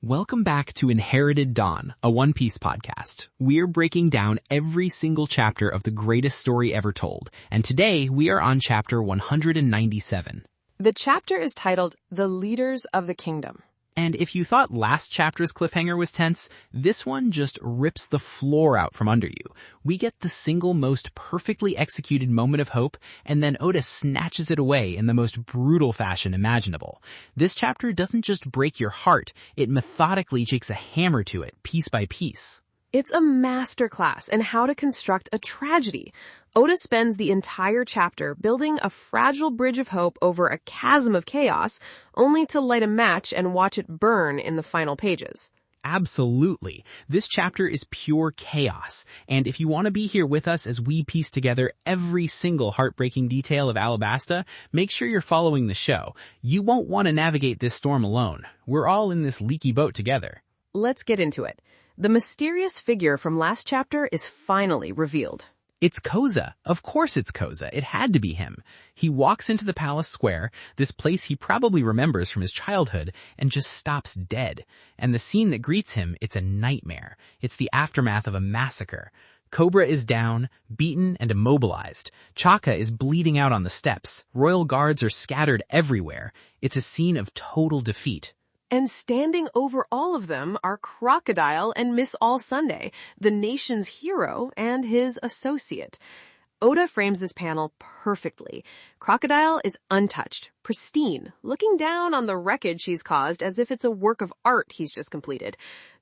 Welcome back to Inherited Dawn, a One Piece podcast. We're breaking down every single chapter of the greatest story ever told, and today we are on chapter 197. The chapter is titled The Leaders of the Kingdom. And if you thought last chapter's cliffhanger was tense, this one just rips the floor out from under you. We get the single most perfectly executed moment of hope, and then Oda snatches it away in the most brutal fashion imaginable. This chapter doesn't just break your heart, it methodically takes a hammer to it, piece by piece. It's a masterclass in how to construct a tragedy. Oda spends the entire chapter building a fragile bridge of hope over a chasm of chaos, only to light a match and watch it burn in the final pages. Absolutely. This chapter is pure chaos, and if you want to be here with us as we piece together every single heartbreaking detail of Arabasta, make sure you're following the show. You won't want to navigate this storm alone. We're all in this leaky boat together. Let's get into it. The mysterious figure from last chapter is finally revealed. It's Koza. Of course it's Koza. It had to be him. He walks into the palace square, this place he probably remembers from his childhood, and just stops dead. And the scene that greets him, it's a nightmare. It's the aftermath of a massacre. Cobra is down, beaten and immobilized. Chaka is bleeding out on the steps. Royal guards are scattered everywhere. It's a scene of total defeat. And standing over all of them are Crocodile and Miss All Sunday, the nation's hero and his associate. Oda frames this panel perfectly. Crocodile is untouched, pristine, looking down on the wreckage she's caused as if it's a work of art he's just completed.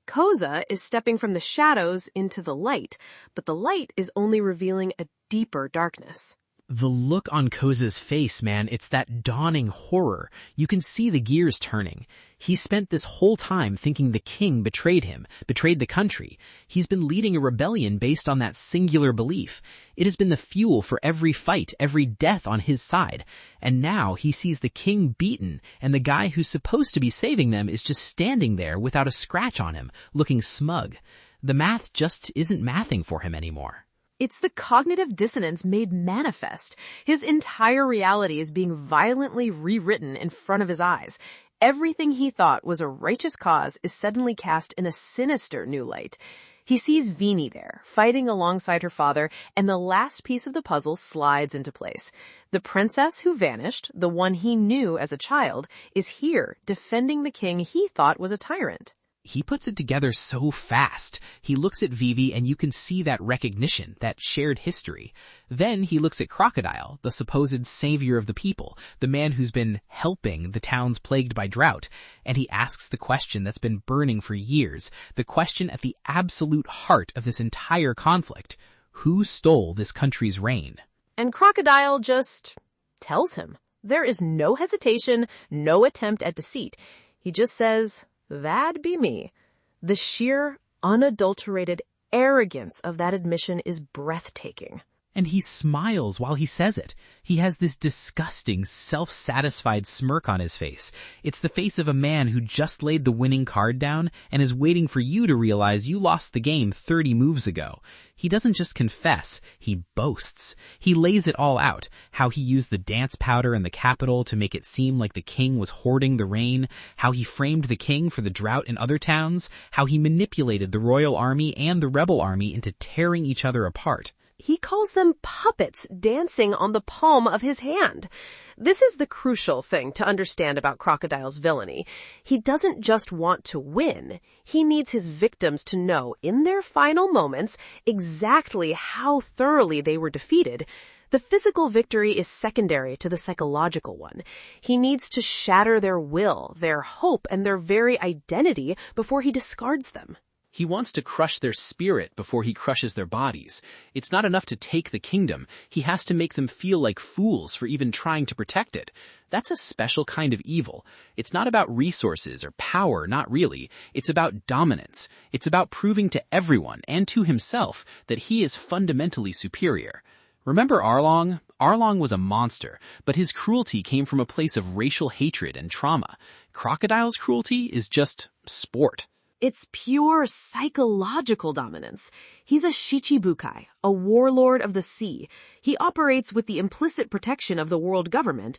Koza is stepping from the shadows into the light, but the light is only revealing a deeper darkness. The look on Koza's face, man, it's that dawning horror. You can see the gears turning. He spent this whole time thinking the king betrayed him, betrayed the country. He's been leading a rebellion based on that singular belief. It has been the fuel for every fight, every death on his side. And now he sees the king beaten, and the guy who's supposed to be saving them is just standing there without a scratch on him, looking smug. The math just isn't mathing for him anymore. It's the cognitive dissonance made manifest. His entire reality is being violently rewritten in front of his eyes. Everything he thought was a righteous cause is suddenly cast in a sinister new light. He sees Vivi there, fighting alongside her father, and the last piece of the puzzle slides into place. The princess who vanished, the one he knew as a child, is here, defending the king he thought was a tyrant. He puts it together so fast. He looks at Vivi and you can see that recognition, that shared history. Then he looks at Crocodile, the supposed savior of the people, the man who's been helping the towns plagued by drought, and he asks the question that's been burning for years, the question at the absolute heart of this entire conflict. Who stole this country's reign? And Crocodile just tells him. There is no hesitation, no attempt at deceit. He just says, "That'd be me." The sheer, unadulterated arrogance of that admission is breathtaking. And he smiles while he says it. He has this disgusting, self-satisfied smirk on his face. It's the face of a man who just laid the winning card down and is waiting for you to realize you lost the game 30 moves ago. He doesn't just confess, he boasts. He lays it all out, how he used the dance powder in the capital to make it seem like the king was hoarding the rain, how he framed the king for the drought in other towns, how he manipulated the royal army and the rebel army into tearing each other apart. He calls them puppets dancing on the palm of his hand. This is the crucial thing to understand about Crocodile's villainy. He doesn't just want to win. He needs his victims to know in their final moments exactly how thoroughly they were defeated. The physical victory is secondary to the psychological one. He needs to shatter their will, their hope, and their very identity before he discards them. He wants to crush their spirit before he crushes their bodies. It's not enough to take the kingdom. He has to make them feel like fools for even trying to protect it. That's a special kind of evil. It's not about resources or power, not really. It's about dominance. It's about proving to everyone and to himself that he is fundamentally superior. Remember Arlong? Arlong was a monster, but his cruelty came from a place of racial hatred and trauma. Crocodile's cruelty is just sport. It's pure psychological dominance. He's a Shichibukai, a warlord of the sea. He operates with the implicit protection of the world government.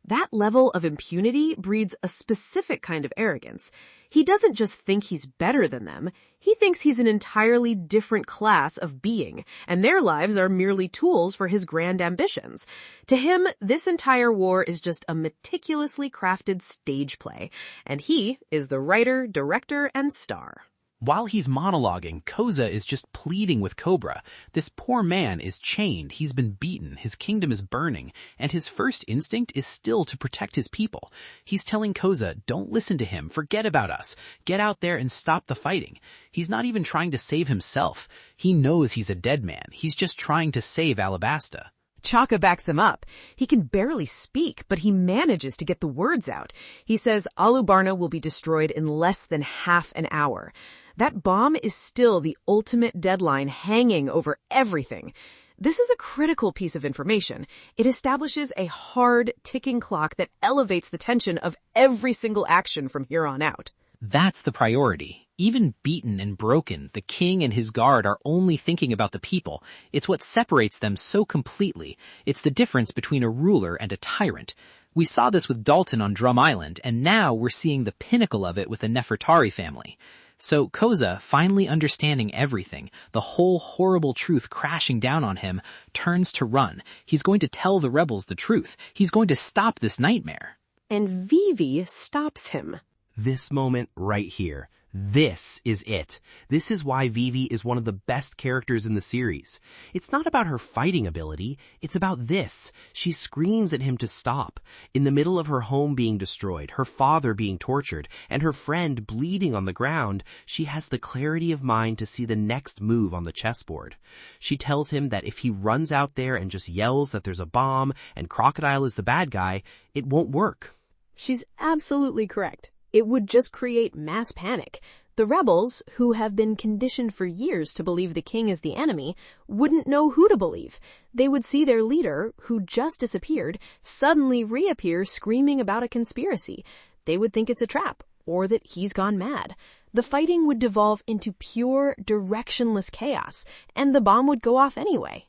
That level of impunity breeds a specific kind of arrogance. He doesn't just think he's better than them, he thinks he's an entirely different class of being, and their lives are merely tools for his grand ambitions. To him, this entire war is just a meticulously crafted stage play, and he is the writer, director, and star. While he's monologuing, Koza is just pleading with Cobra. This poor man is chained, he's been beaten, his kingdom is burning, and his first instinct is still to protect his people. He's telling Koza, don't listen to him, forget about us, get out there and stop the fighting. He's not even trying to save himself. He knows he's a dead man, he's just trying to save Arabasta. Chaka backs him up. He can barely speak, but he manages to get the words out. He says Alubarna will be destroyed in less than half an hour. That bomb is still the ultimate deadline hanging over everything. This is a critical piece of information. It establishes a hard, ticking clock that elevates the tension of every single action from here on out. That's the priority. Even beaten and broken, the king and his guard are only thinking about the people. It's what separates them so completely. It's the difference between a ruler and a tyrant. We saw this with Dalton on Drum Island, and now we're seeing the pinnacle of it with the Nefertari family. So Koza, finally understanding everything, the whole horrible truth crashing down on him, turns to run. He's going to tell the rebels the truth. He's going to stop this nightmare. And Vivi stops him. This moment right here. This is it. This is why Vivi is one of the best characters in the series. It's not about her fighting ability, it's about this. She screams at him to stop. In the middle of her home being destroyed, her father being tortured, and her friend bleeding on the ground, she has the clarity of mind to see the next move on the chessboard. She tells him that if he runs out there and just yells that there's a bomb and Crocodile is the bad guy, it won't work. She's absolutely correct. It would just create mass panic. The rebels, who have been conditioned for years to believe the king is the enemy, wouldn't know who to believe. They would see their leader, who just disappeared, suddenly reappear screaming about a conspiracy. They would think it's a trap, or that he's gone mad. The fighting would devolve into pure, directionless chaos, and the bomb would go off anyway.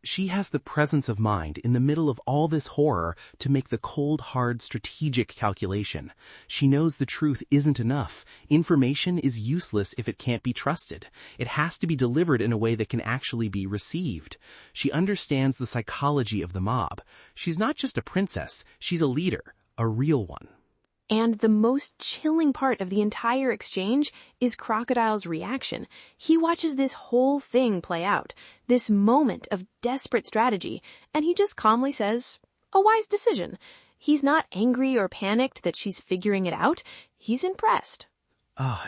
She has the presence of mind in the middle of all this horror to make the cold, hard, strategic calculation. She knows the truth isn't enough. Information is useless if it can't be trusted. It has to be delivered in a way that can actually be received. She understands the psychology of the mob. She's not just a princess, she's a leader, a real one. And the most chilling part of the entire exchange is Crocodile's reaction. He watches this whole thing play out, this moment of desperate strategy, and he just calmly says, a wise decision. He's not angry or panicked that she's figuring it out. He's impressed.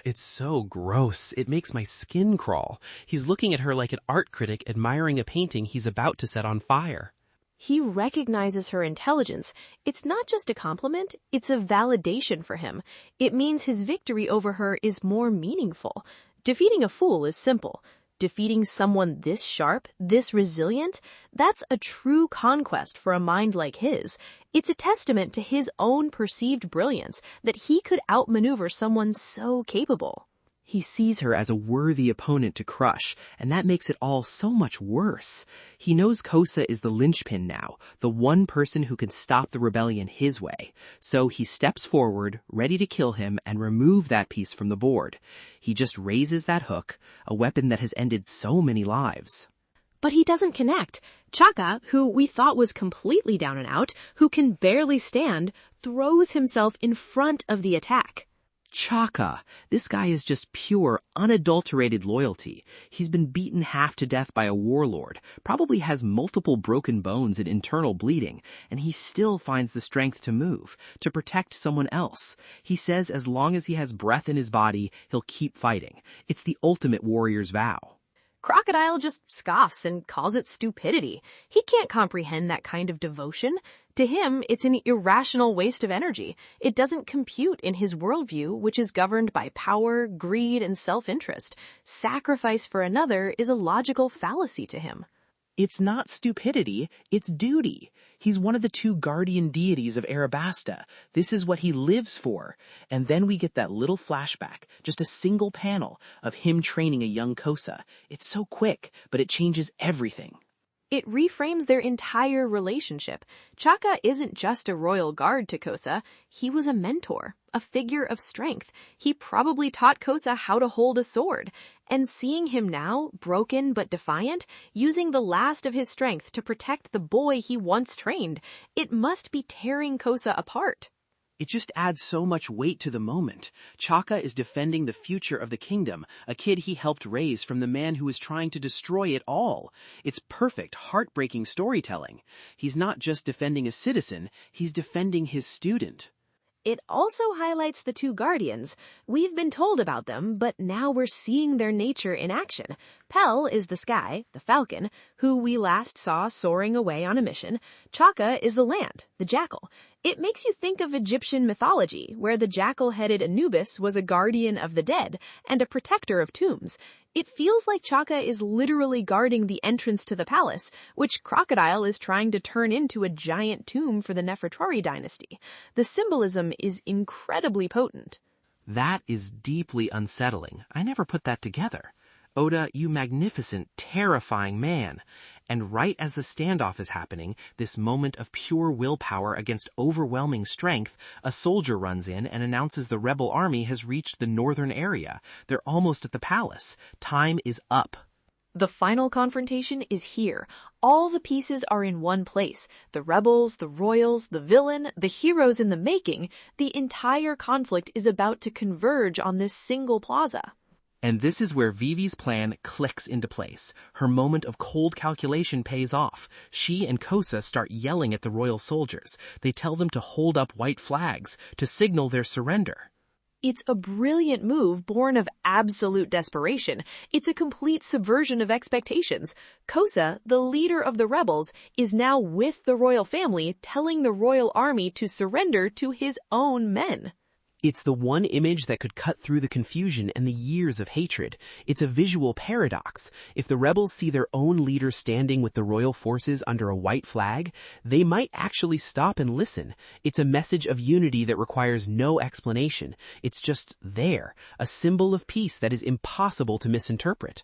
It's so gross. It makes my skin crawl. He's looking at her like an art critic admiring a painting he's about to set on fire. He recognizes her intelligence. It's not just a compliment, it's a validation for him. It means his victory over her is more meaningful. Defeating a fool is simple. Defeating someone this sharp, this resilient, that's a true conquest for a mind like his. It's a testament to his own perceived brilliance that he could outmaneuver someone so capable. He sees her as a worthy opponent to crush, and that makes it all so much worse. He knows Koza is the linchpin now, the one person who can stop the rebellion his way. So he steps forward, ready to kill him and remove that piece from the board. He just raises that hook, a weapon that has ended so many lives. But he doesn't connect. Chaka, who we thought was completely down and out, who can barely stand, throws himself in front of the attack. Chaka. This guy is just pure, unadulterated loyalty. He's been beaten half to death by a warlord, probably has multiple broken bones and internal bleeding, and he still finds the strength to move, to protect someone else. He says as long as he has breath in his body, he'll keep fighting. It's the ultimate warrior's vow. Crocodile just scoffs and calls it stupidity. He can't comprehend that kind of devotion. To him, it's an irrational waste of energy. It doesn't compute in his worldview, which is governed by power, greed, and self-interest. Sacrifice for another is a logical fallacy to him. It's not stupidity, it's duty. He's one of the two guardian deities of Arabasta. This is what he lives for. And then we get that little flashback, just a single panel of him training a young Koza. It's so quick, but it changes everything. It reframes their entire relationship. Chaka isn't just a royal guard to Koza, he was a mentor, a figure of strength. He probably taught Koza how to hold a sword. And seeing him now, broken but defiant, using the last of his strength to protect the boy he once trained, it must be tearing Koza apart. It just adds so much weight to the moment. Chaka is defending the future of the kingdom, a kid he helped raise from the man who was trying to destroy it all. It's perfect, heartbreaking storytelling. He's not just defending a citizen, he's defending his student. It also highlights the two guardians. We've been told about them, but now we're seeing their nature in action. Pel is the sky, the falcon, who we last saw soaring away on a mission. Chaka is the land, the jackal. It makes you think of Egyptian mythology, where the jackal-headed Anubis was a guardian of the dead and a protector of tombs. It feels like Chaka is literally guarding the entrance to the palace, which Crocodile is trying to turn into a giant tomb for the Nefertari dynasty. The symbolism is incredibly potent. That is deeply unsettling. I never put that together. Oda, you magnificent, terrifying man. And right as the standoff is happening, this moment of pure willpower against overwhelming strength, a soldier runs in and announces the rebel army has reached the northern area. They're almost at the palace. Time is up. The final confrontation is here. All the pieces are in one place. The rebels, the royals, the villain, the heroes in the making. The entire conflict is about to converge on this single plaza. And this is where Vivi's plan clicks into place. Her moment of cold calculation pays off. She and Koza start yelling at the royal soldiers. They tell them to hold up white flags, to signal their surrender. It's a brilliant move born of absolute desperation. It's a complete subversion of expectations. Koza, the leader of the rebels, is now with the royal family, telling the royal army to surrender to his own men. It's the one image that could cut through the confusion and the years of hatred. It's a visual paradox. If the rebels see their own leader standing with the royal forces under a white flag, they might actually stop and listen. It's a message of unity that requires no explanation. It's just there, a symbol of peace that is impossible to misinterpret.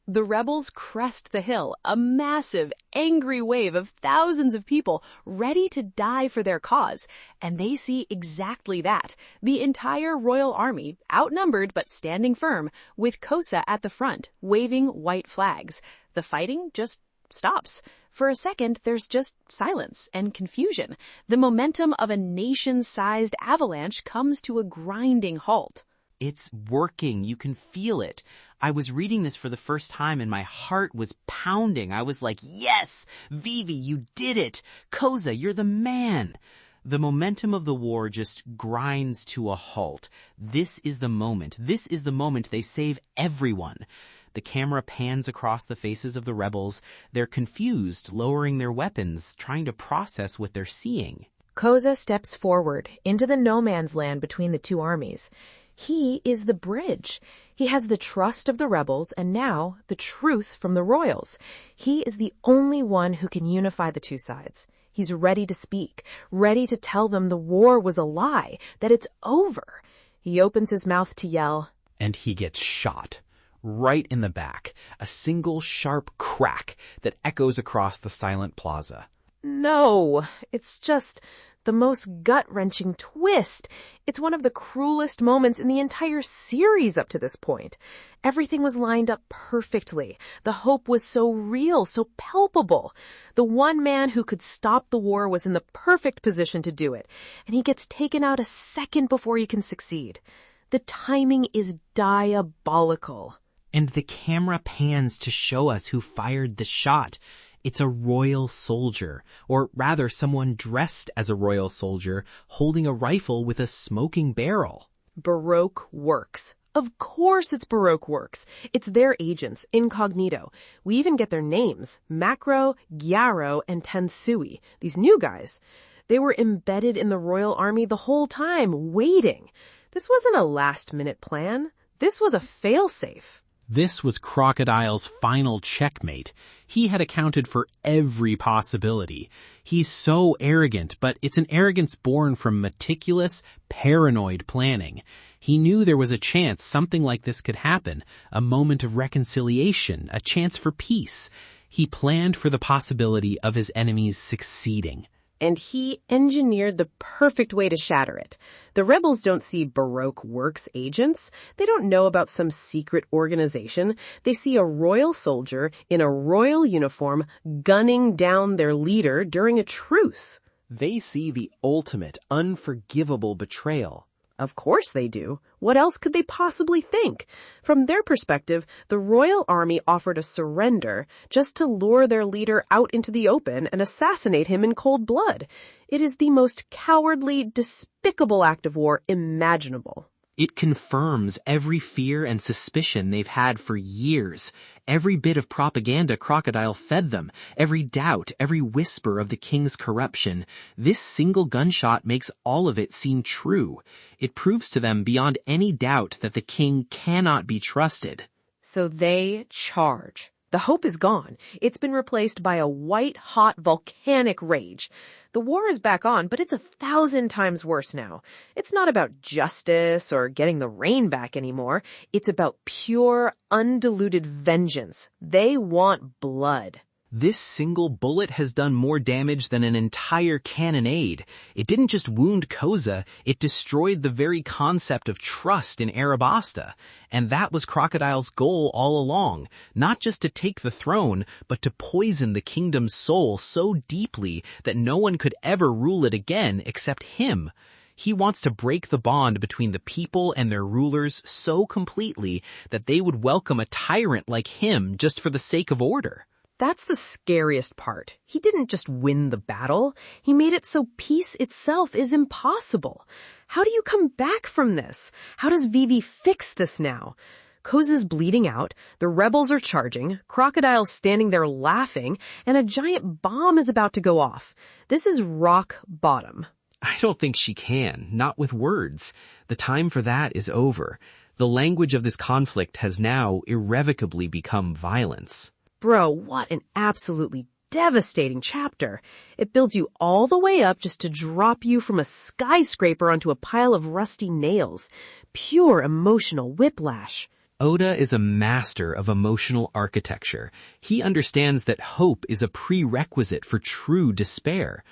The rebels crest the hill, a massive, angry wave of thousands of people ready to die for their cause. And they see exactly that. The entire royal army, outnumbered but standing firm, with Koza at the front, waving white flags. The fighting just stops. For a second, there's just silence and confusion. The momentum of a nation-sized avalanche comes to a grinding halt. It's working. You can feel it. I was reading this for the first time and my heart was pounding. I was like, yes, Vivi, you did it. Koza, you're the man. The momentum of the war just grinds to a halt. This is the moment. This is the moment they save everyone. The camera pans across the faces of the rebels. They're confused, lowering their weapons, trying to process what they're seeing. Koza steps forward into the no man's land between the two armies. He is the bridge. He has the trust of the rebels and now the truth from the royals. He is the only one who can unify the two sides. He's ready to speak, ready to tell them the war was a lie, that it's over. He opens his mouth to yell. And he gets shot. Right in the back. A single sharp crack that echoes across the silent plaza. No, it's just the most gut-wrenching twist. It's one of the cruelest moments in the entire series up to this point. Everything was lined up perfectly. The hope was so real, so palpable. The one man who could stop the war was in the perfect position to do it, and he gets taken out a second before he can succeed. The timing is diabolical. And the camera pans to show us who fired the shot. It's a royal soldier, or rather someone dressed as a royal soldier, holding a rifle with a smoking barrel. Baroque works. Of course it's Baroque works. It's their agents, incognito. We even get their names, Macro, Gyaro, and Tensui, these new guys. They were embedded in the royal army the whole time, waiting. This wasn't a last-minute plan. This was a fail-safe. This was Crocodile's final checkmate. He had accounted for every possibility. He's so arrogant, but it's an arrogance born from meticulous, paranoid planning. He knew there was a chance something like this could happen, a moment of reconciliation, a chance for peace. He planned for the possibility of his enemies succeeding. And he engineered the perfect way to shatter it. The rebels don't see Baroque works agents. They don't know about some secret organization. They see a royal soldier in a royal uniform gunning down their leader during a truce. They see the ultimate, unforgivable betrayal. Of course they do. What else could they possibly think? From their perspective, the royal army offered a surrender just to lure their leader out into the open and assassinate him in cold blood. It is the most cowardly, despicable act of war imaginable. It confirms every fear and suspicion they've had for years. Every bit of propaganda Crocodile fed them, every doubt, every whisper of the king's corruption. This single gunshot makes all of it seem true. It proves to them beyond any doubt that the king cannot be trusted. So they charge. The hope is gone. It's been replaced by a white-hot volcanic rage. The war is back on, but it's 1,000 times worse now. It's not about justice or getting the rain back anymore. It's about pure, undiluted vengeance. They want blood. This single bullet has done more damage than an entire cannonade. It didn't just wound Koza, it destroyed the very concept of trust in Arabasta. And that was Crocodile's goal all along, not just to take the throne, but to poison the kingdom's soul so deeply that no one could ever rule it again except him. He wants to break the bond between the people and their rulers so completely that they would welcome a tyrant like him just for the sake of order. That's the scariest part. He didn't just win the battle. He made it so peace itself is impossible. How do you come back from this? How does Vivi fix this now? Koza's bleeding out, the rebels are charging, Crocodile's standing there laughing, and a giant bomb is about to go off. This is rock bottom. I don't think she can, not with words. The time for that is over. The language of this conflict has now irrevocably become violence. Bro, what an absolutely devastating chapter. It builds you all the way up just to drop you from a skyscraper onto a pile of rusty nails. Pure emotional whiplash. Oda is a master of emotional architecture. He understands that hope is a prerequisite for true despair.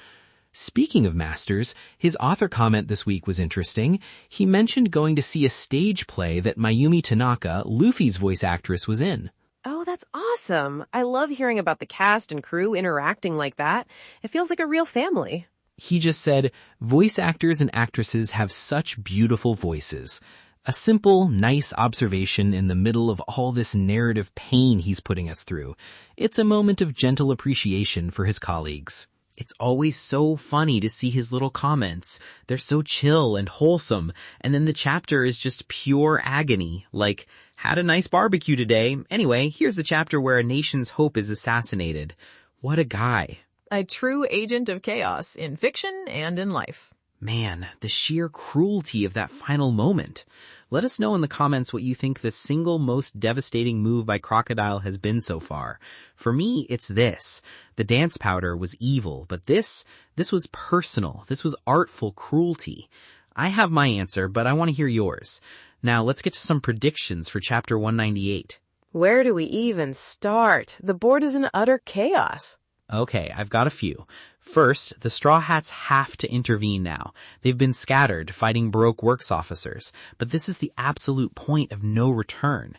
Speaking of masters, his author comment this week was interesting. He mentioned going to see a stage play that Mayumi Tanaka, Luffy's voice actress, was in. Oh, that's awesome. I love hearing about the cast and crew interacting like that. It feels like a real family. He just said, voice actors and actresses have such beautiful voices. A simple, nice observation in the middle of all this narrative pain he's putting us through. It's a moment of gentle appreciation for his colleagues. It's always so funny to see his little comments. They're so chill and wholesome, and then the chapter is just pure agony, like, had a nice barbecue today. Anyway, here's the chapter where a nation's hope is assassinated. What a guy. A true agent of chaos in fiction and in life. Man, the sheer cruelty of that final moment. Let us know in the comments what you think the single most devastating move by Crocodile has been so far. For me, it's this. The dance powder was evil, but this was personal. This was artful cruelty. I have my answer, but I want to hear yours. Now, let's get to some predictions for chapter 198. Where do we even start? The board is in utter chaos. Okay, I've got a few. First, the Straw Hats have to intervene now. They've been scattered, fighting Baroque works officers, but this is the absolute point of no return.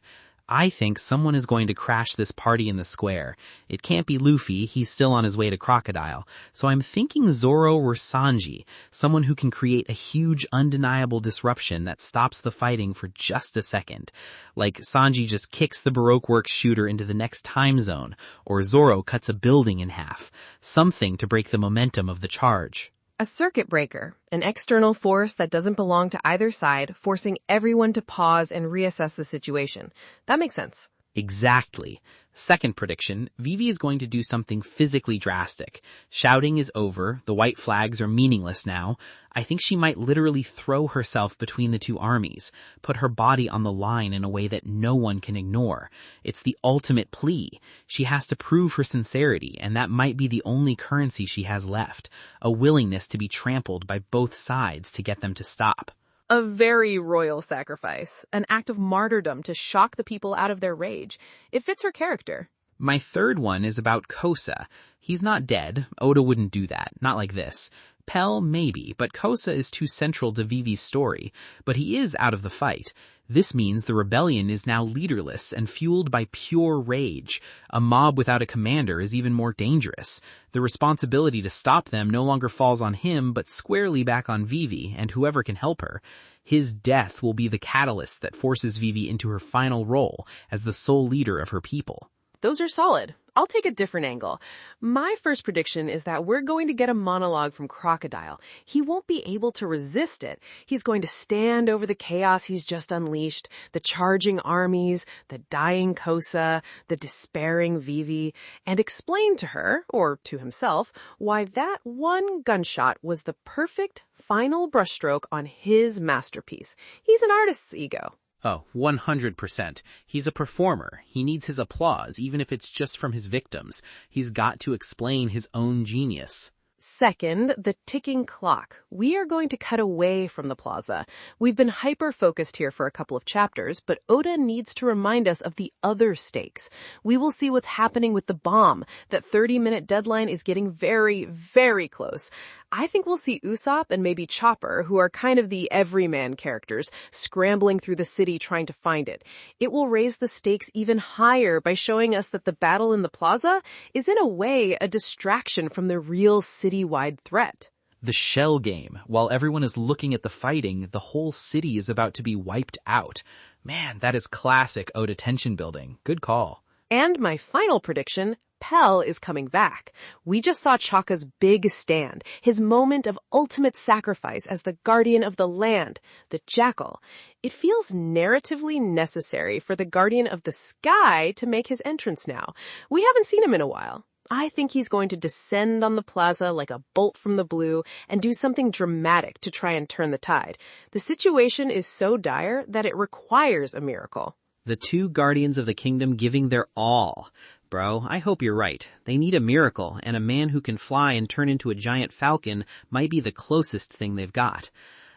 I think someone is going to crash this party in the square. It can't be Luffy, he's still on his way to Crocodile. So I'm thinking Zoro or Sanji, someone who can create a huge undeniable disruption that stops the fighting for just a second. Like Sanji just kicks the Baroque works shooter into the next time zone, or Zoro cuts a building in half. Something to break the momentum of the charge. A circuit breaker, an external force that doesn't belong to either side, forcing everyone to pause and reassess the situation. That makes sense. Exactly. Second prediction, Vivi is going to do something physically drastic. Shouting is over, the white flags are meaningless now. I think she might literally throw herself between the two armies, put her body on the line in a way that no one can ignore. It's the ultimate plea. She has to prove her sincerity, and that might be the only currency she has left, a willingness to be trampled by both sides to get them to stop. A very royal sacrifice, an act of martyrdom to shock the people out of their rage. It fits her character. My third one is about Koza. He's not dead. Oda wouldn't do that. Not like this. Plea, maybe, but Koza is too central to Vivi's story. But he is out of the fight. This means the rebellion is now leaderless and fueled by pure rage. A mob without a commander is even more dangerous. The responsibility to stop them no longer falls on him, but squarely back on Vivi and whoever can help her. His death will be the catalyst that forces Vivi into her final role as the sole leader of her people. Those are solid. I'll take a different angle. My first prediction is that we're going to get a monologue from Crocodile. He won't be able to resist it. He's going to stand over the chaos he's just unleashed, the charging armies, the dying Koza, the despairing Vivi, and explain to her, or to himself, why that one gunshot was the perfect final brushstroke on his masterpiece. He's an artist's ego. Oh, 100%. He's a performer. He needs his applause, even if it's just from his victims. He's got to explain his own genius. Second, the ticking clock. We are going to cut away from the plaza. We've been hyper-focused here for a couple of chapters, but Oda needs to remind us of the other stakes. We will see what's happening with the bomb. That 30-minute deadline is getting very, very close. I think we'll see Usopp and maybe Chopper, who are kind of the everyman characters, scrambling through the city trying to find it. It will raise the stakes even higher by showing us that the battle in the plaza is in a way a distraction from the real citywide threat. The shell game. While everyone is looking at the fighting, the whole city is about to be wiped out. Man, that is classic Oda tension building. Good call. And my final prediction, Plea is coming back. We just saw Chaka's big stand, his moment of ultimate sacrifice as the guardian of the land, the jackal. It feels narratively necessary for the guardian of the sky to make his entrance now. We haven't seen him in a while. I think he's going to descend on the plaza like a bolt from the blue and do something dramatic to try and turn the tide. The situation is so dire that it requires a miracle. The two guardians of the kingdom giving their all. Bro, I hope you're right. They need a miracle, and a man who can fly and turn into a giant falcon might be the closest thing they've got.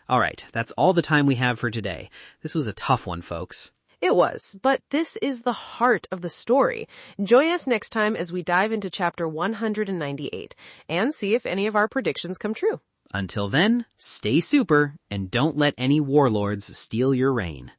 All right, that's all the time we have for today. This was a tough one, folks. It was, but this is the heart of the story. Join us next time as we dive into chapter 198 and see if any of our predictions come true. Until then, stay super, and don't let any warlords steal your reign.